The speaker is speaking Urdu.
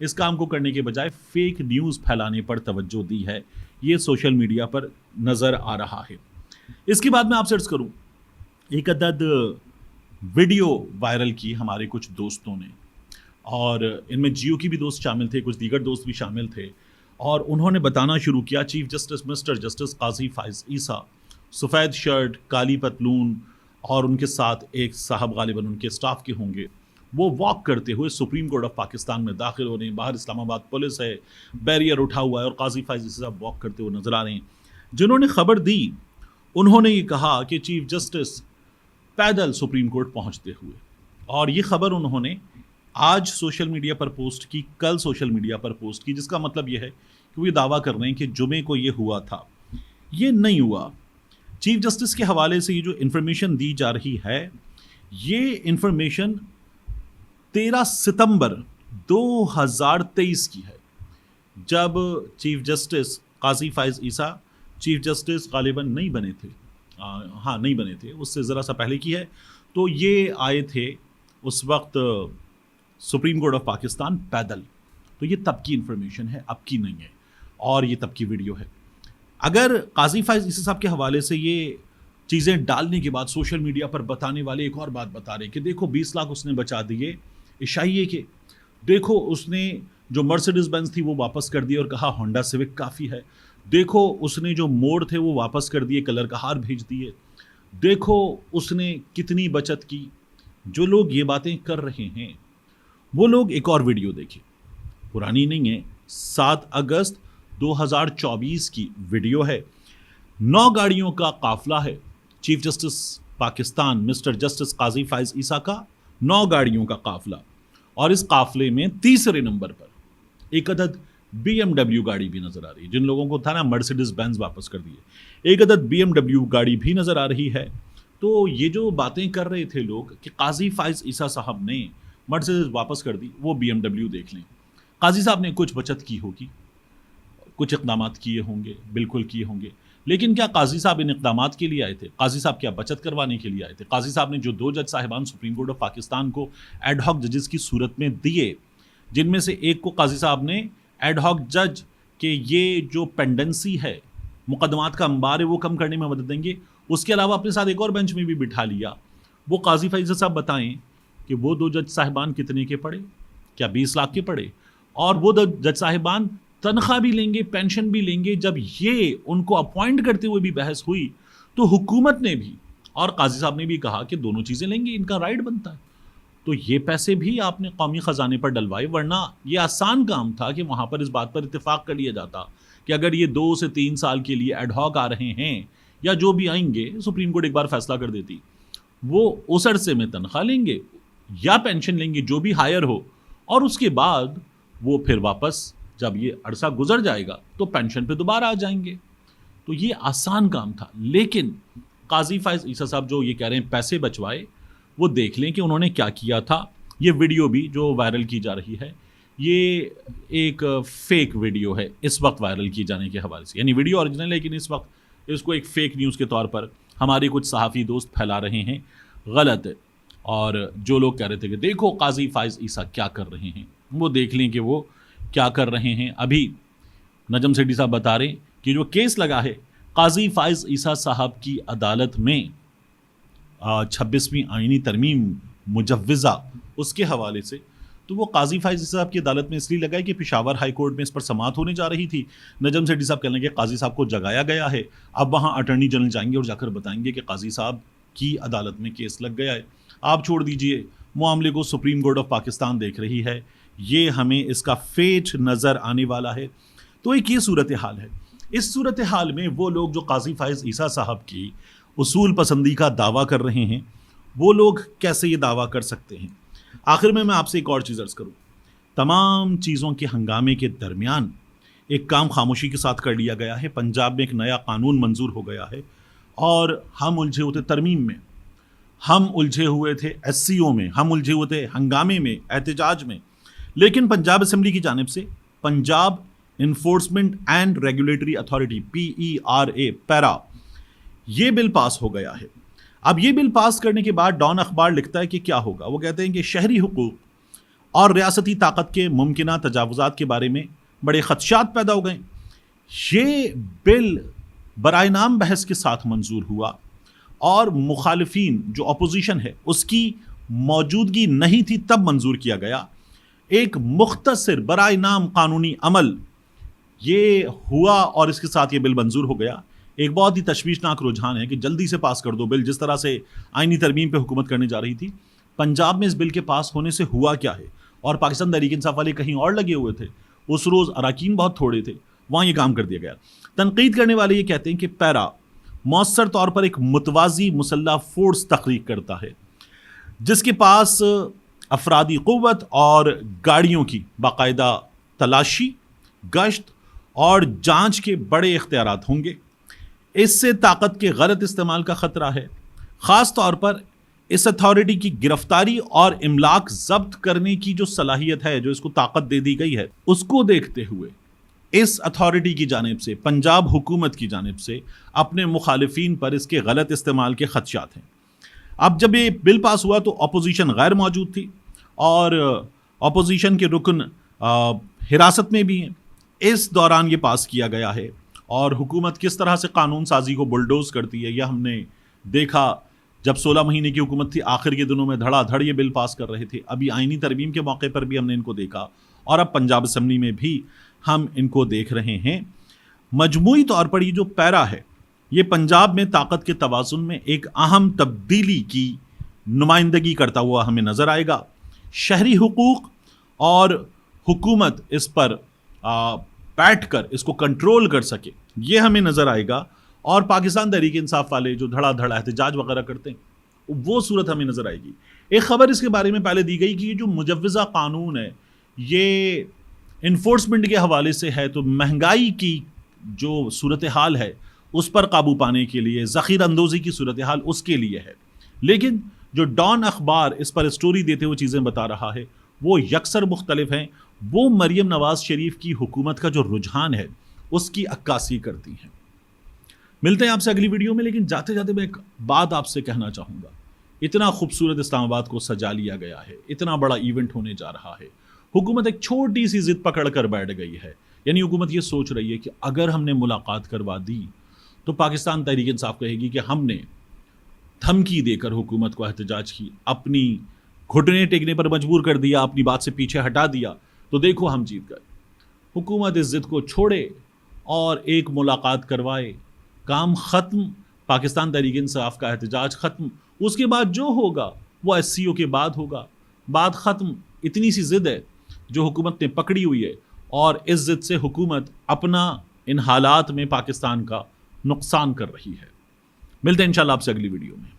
اس کام کو کرنے کے بجائے فیک نیوز پھیلانے پر توجہ دی ہے. یہ سوشل میڈیا پر نظر آ رہا ہے. اس کے بعد میں آپ سے عرض کروں, ایک عدد ویڈیو وائرل کی ہمارے کچھ دوستوں نے, اور ان میں جیو کی بھی دوست شامل تھے, کچھ دیگر دوست بھی شامل تھے, اور انہوں نے بتانا شروع کیا chief justice mister justice Qazi Faez عیسیٰ سفید شرٹ, کالی پتلون, اور ان کے ساتھ ایک صاحب غالباً ان کے سٹاف کے ہوں گے, وہ واک کرتے ہوئے سپریم کورٹ آف پاکستان میں داخل ہو رہے ہیں. باہر اسلام آباد پولیس ہے, بیریئر اٹھا ہوا ہے, اور قاضی فائز عیسیٰ صاحب واک کرتے ہوئے نظر آ رہے ہیں. جنہوں نے خبر دی انہوں نے یہ کہا کہ چیف جسٹس پیدل سپریم کورٹ پہنچتے ہوئے, اور یہ خبر انہوں نے آج سوشل میڈیا پر پوسٹ کی, کل سوشل میڈیا پر پوسٹ کی, جس کا مطلب یہ ہے کہ وہ یہ دعویٰ کر رہے ہیں کہ جمعے کو یہ ہوا تھا. یہ نہیں ہوا. چیف جسٹس کے حوالے سے یہ جو انفارمیشن دی جا رہی ہے, یہ انفارمیشن 13 ستمبر 2023 کی ہے, جب چیف جسٹس قاضی فائز عیسیٰ چیف جسٹس غالباً نہیں بنے تھے, نہیں بنے تھے, اس سے ذرا سا پہلے کی ہے. تو یہ آئے تھے اس وقت سپریم کورٹ آف پاکستان پیدل. تو یہ تب کی انفارمیشن ہے, اب کی نہیں ہے, اور یہ تب کی ویڈیو ہے. اگر قاضی فائز عیسیٰ صاحب کے حوالے سے یہ چیزیں ڈالنے کے بعد سوشل میڈیا پر بتانے والے ایک اور بات بتا رہے ہیں کہ دیکھو 20 لاکھ اس نے بچا دیے عشائیے کے, دیکھو اس نے جو مرسیڈیز بینز تھی وہ واپس کر دی اور کہا ہونڈا سیوک کافی ہے, دیکھو اس نے جو موڑ تھے وہ واپس کر دیے, کلر کا ہار بھیج دیے, دیکھو اس نے کتنی بچت کی. جو لوگ یہ باتیں کر رہے ہیں وہ لوگ ایک اور ویڈیو دیکھیں, پرانی نہیں ہے, 7 اگست 2024 کی ویڈیو ہے. 9 گاڑیوں کا قافلہ ہے, chief justice Pakistan mister justice Qazi Faez عیسیٰ کا 9 گاڑیوں کا قافلہ, اور اس قافلے میں تیسرے نمبر پر ایک عدد BMW گاڑی بھی نظر آ رہی ہے. جن لوگوں کو تھا نا مرسیڈیز بینز واپس کر دیے, ایک عدد BMW گاڑی بھی نظر آ رہی ہے. تو یہ جو باتیں کر رہے تھے لوگ کہ قاضی فائز عیسیٰ صاحب نے مرسیڈیز واپس کر دی, وہ BMW دیکھ لیں. قاضی صاحب نے کچھ بچت کی ہوگی, کچھ اقدامات کیے ہوں گے, بالکل کیے ہوں گے, لیکن کیا قاضی صاحب ان اقدامات کے لیے آئے تھے؟ قاضی صاحب کیا بچت کروانے کے لیے آئے تھے؟ قاضی صاحب نے جو 2 جج صاحبان سپریم کورٹ آف پاکستان کو ایڈ ہاک ججز کی صورت میں دیے, جن میں سے ایک کو قاضی صاحب نے ایڈ ہاک جج کہ یہ جو پینڈنسی ہے, مقدمات کا انبار ہے, وہ کم کرنے میں مدد دیں گے. اس کے علاوہ اپنے ساتھ ایک اور بینچ میں بھی بٹھا لیا. وہ قاضی فائز صاحب بتائیں کہ وہ 2 جج صاحبان کتنے کے پڑے؟ کیا 20 لاکھ کے پڑے؟ اور وہ 2 جج صاحبان تنخواہ بھی لیں گے, پینشن بھی لیں گے. جب یہ ان کو اپوائنٹ کرتے ہوئے بھی بحث ہوئی تو حکومت نے بھی اور قاضی صاحب نے بھی کہا کہ دونوں چیزیں لیں گے, ان کا رائٹ بنتا ہے. تو یہ پیسے بھی آپ نے قومی خزانے پر ڈلوائے, ورنہ یہ آسان کام تھا کہ وہاں پر اس بات پر اتفاق کر لیا جاتا کہ اگر یہ 2 سے 3 سال کے لیے ایڈ ہاک آ رہے ہیں یا جو بھی آئیں گے, سپریم کورٹ ایک بار فیصلہ کر دیتی, وہ اس عرصے میں تنخواہ لیں گے یا پینشن لیں گے جو بھی ہائر ہو, اور اس کے بعد وہ پھر واپس جب یہ عرصہ گزر جائے گا تو پینشن پہ دوبارہ آ جائیں گے. تو یہ آسان کام تھا. لیکن قاضی فائز عیسیٰ صاحب جو یہ کہہ رہے ہیں پیسے بچوائے, وہ دیکھ لیں کہ انہوں نے کیا کیا تھا. یہ ویڈیو بھی جو وائرل کی جا رہی ہے, یہ ایک فیک ویڈیو ہے اس وقت وائرل کی جانے کے حوالے سے, یعنی ویڈیو اوریجنل ہے لیکن اس وقت اس کو ایک فیک نیوز کے طور پر ہمارے کچھ صحافی دوست پھیلا رہے ہیں. غلط ہے. اور جو لوگ کہہ رہے تھے کہ دیکھو قاضی فائز عیسیٰ کیا کر رہے ہیں, وہ دیکھ لیں کہ وہ کیا کر رہے ہیں. ابھی نجم سیٹھی صاحب بتا رہے ہیں کہ جو کیس لگا ہے قاضی فائز عیسیٰ صاحب کی عدالت میں 26ویں آئینی ترمیم مجوزہ اس کے حوالے سے, تو وہ قاضی فائز عیسیٰ صاحب کی عدالت میں اس لیے لگا ہے کہ پشاور ہائی کورٹ میں اس پر سماعت ہونے جا رہی تھی. نجم سیٹھی صاحب کہنے لگے قاضی صاحب کو جگایا گیا ہے, اب وہاں اٹارنی جنرل جائیں گے اور جا کر بتائیں گے کہ قاضی صاحب کی عدالت میں کیس لگ گیا ہے. آپ چھوڑ دیجئے, معاملے کو سپریم کورٹ آف پاکستان دیکھ رہی ہے, یہ ہمیں اس کا فیٹ نظر آنے والا ہے. تو ایک یہ صورتحال ہے. اس صورتحال میں وہ لوگ جو قاضی فائز عیسیٰ صاحب کی اصول پسندی کا دعویٰ کر رہے ہیں, وہ لوگ کیسے یہ دعویٰ کر سکتے ہیں؟ آخر میں آپ سے ایک اور چیز عرض کروں. تمام چیزوں کے ہنگامے کے درمیان ایک کام خاموشی کے ساتھ کر لیا گیا ہے. پنجاب میں ایک نیا قانون منظور ہو گیا ہے, اور ہم الجھے ہوئے تھے ترمیم میں, ہم الجھے ہوئے تھے SCO میں, ہم الجھے ہوئے تھے ہنگامے میں, احتجاج میں. لیکن پنجاب اسمبلی کی جانب سے Punjab enforcement and regulatory authority PERA پیرا, یہ بل پاس ہو گیا ہے. اب یہ بل پاس کرنے کے بعد ڈان اخبار لکھتا ہے کہ کیا ہوگا. وہ کہتے ہیں کہ شہری حقوق اور ریاستی طاقت کے ممکنہ تجاوزات کے بارے میں بڑے خدشات پیدا ہو گئے۔ یہ بل برائے نام بحث کے ساتھ منظور ہوا اور مخالفین جو اپوزیشن ہے اس کی موجودگی نہیں تھی تب منظور کیا گیا۔ ایک مختصر برائے نام قانونی عمل یہ ہوا اور اس کے ساتھ یہ بل منظور ہو گیا۔ ایک بہت ہی تشویشناک رجحان ہے کہ جلدی سے پاس کر دو بل، جس طرح سے آئینی ترمیم پہ حکومت کرنے جا رہی تھی۔ پنجاب میں اس بل کے پاس ہونے سے ہوا کیا ہے، اور پاکستان تحریک انصاف والے کہیں اور لگے ہوئے تھے، اس روز اراکین بہت تھوڑے تھے، وہاں یہ کام کر دیا گیا۔ تنقید کرنے والے یہ کہتے ہیں کہ پیرا مؤثر طور پر ایک متوازی مسلح فورس تخلیق کرتا ہے جس کے پاس افرادی قوت اور گاڑیوں کی باقاعدہ تلاشی، گشت اور جانچ کے بڑے اختیارات ہوں گے۔ اس سے طاقت کے غلط استعمال کا خطرہ ہے، خاص طور پر اس اتھارٹی کی گرفتاری اور املاک ضبط کرنے کی جو صلاحیت ہے، جو اس کو طاقت دے دی گئی ہے، اس کو دیکھتے ہوئے اس اتھارٹی کی جانب سے، پنجاب حکومت کی جانب سے اپنے مخالفین پر اس کے غلط استعمال کے خدشات ہیں۔ اب جب یہ بل پاس ہوا تو اپوزیشن غیر موجود تھی اور اپوزیشن کے رکن حراست میں بھی ہیں۔ اس دوران یہ پاس کیا گیا ہے اور حکومت کس طرح سے قانون سازی کو بلڈوز کرتی ہے یہ ہم نے دیکھا جب 16 مہینے کی حکومت تھی، آخر کے دنوں میں دھڑا دھڑ یہ بل پاس کر رہے تھے۔ ابھی آئینی ترمیم کے موقع پر بھی ہم نے ان کو دیکھا اور اب پنجاب اسمبلی میں بھی ہم ان کو دیکھ رہے ہیں۔ مجموعی طور پر یہ جو پیرا ہے یہ پنجاب میں طاقت کے توازن میں ایک اہم تبدیلی کی نمائندگی کرتا ہوا ہمیں نظر آئے گا۔ شہری حقوق اور حکومت اس پر بیٹھ کر اس کو کنٹرول کر سکے یہ ہمیں نظر آئے گا، اور پاکستان تحریک انصاف والے جو دھڑا دھڑ احتجاج وغیرہ کرتے ہیں وہ صورت ہمیں نظر آئے گی۔ ایک خبر اس کے بارے میں پہلے دی گئی کہ یہ جو مجوزہ قانون ہے یہ انفورسمنٹ کے حوالے سے ہے، تو مہنگائی کی جو صورتحال ہے اس پر قابو پانے کے لیے، ذخیرہ اندوزی کی صورتحال اس کے لیے ہے، لیکن جو ڈان اخبار اس پر اسٹوری دیتے ہوئے چیزیں بتا رہا ہے وہ یکسر مختلف ہیں۔ وہ مریم نواز شریف کی حکومت کا جو رجحان ہے اس کی عکاسی کرتی ہیں۔ ملتے ہیں آپ سے اگلی ویڈیو میں، لیکن جاتے جاتے میں ایک بات آپ سے کہنا چاہوں گا۔ اتنا خوبصورت اسلام آباد کو سجا لیا گیا ہے، اتنا بڑا ایونٹ ہونے جا رہا ہے، حکومت ایک چھوٹی سی ضد پکڑ کر بیٹھ گئی ہے۔ یعنی حکومت یہ سوچ رہی ہے کہ اگر ہم نے ملاقات کروا دی تو پاکستان تحریک انصاف کہے گی کہ ہم نے دھمکی دے کر حکومت کو احتجاج کی، اپنی گھٹنے ٹیکنے پر مجبور کر دیا، اپنی بات سے پیچھے ہٹا دیا، تو دیکھو ہم جیت گئے۔ حکومت اس ضد کو چھوڑے اور ایک ملاقات کروائے، کام ختم، پاکستان تحریک انصاف کا احتجاج ختم، اس کے بعد جو ہوگا وہ ایس سی او کے بعد ہوگا، بات ختم۔ اتنی سی ضد ہے جو حکومت نے پکڑی ہوئی ہے، اور اس ضد سے حکومت اپنا ان حالات میں پاکستان کا نقصان کر رہی ہے۔ ملتے ہیں انشاءاللہ آپ سے اگلی ویڈیو میں۔